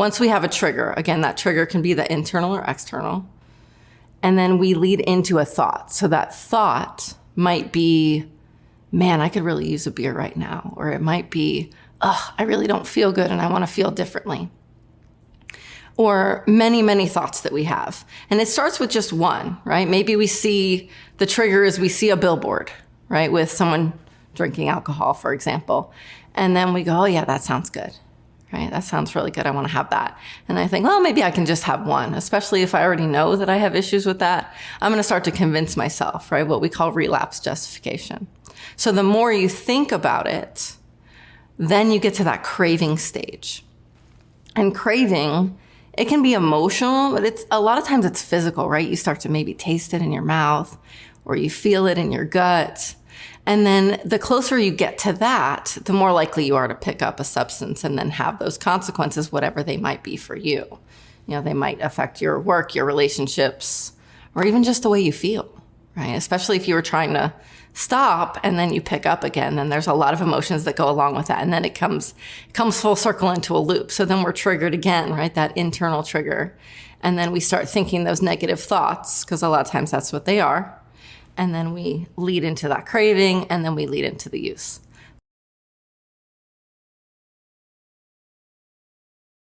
Once we have a trigger, again, that trigger can be the internal or external, and then we lead into a thought. So that thought might be, man, I could really use a beer right now. Or it might be, I really don't feel good and I want to feel differently. Or many, many thoughts that we have. And it starts with just one, right? Maybe we see, the trigger is we see a billboard, right? With someone drinking alcohol, for example. And then we go, oh yeah, that sounds good, right? That sounds really good. I want to have that. And I think, well, maybe I can just have one, especially if I already know that I have issues with that. I'm going to start to convince myself, right? What we call relapse justification. So the more you think about it, then you get to that craving stage. And craving, it can be emotional, but a lot of times it's physical, right? You start to maybe taste it in your mouth or you feel it in your gut. And then the closer you get to that, the more likely you are to pick up a substance and then have those consequences, whatever they might be for you. You know, they might affect your work, your relationships, or even just the way you feel, right? Especially if you were trying to stop and then you pick up again, then there's a lot of emotions that go along with that. And then it comes full circle into a loop. So then we're triggered again, right? That internal trigger. And then we start thinking those negative thoughts, because a lot of times that's what they are. And then we lead into that craving, and then we lead into the use.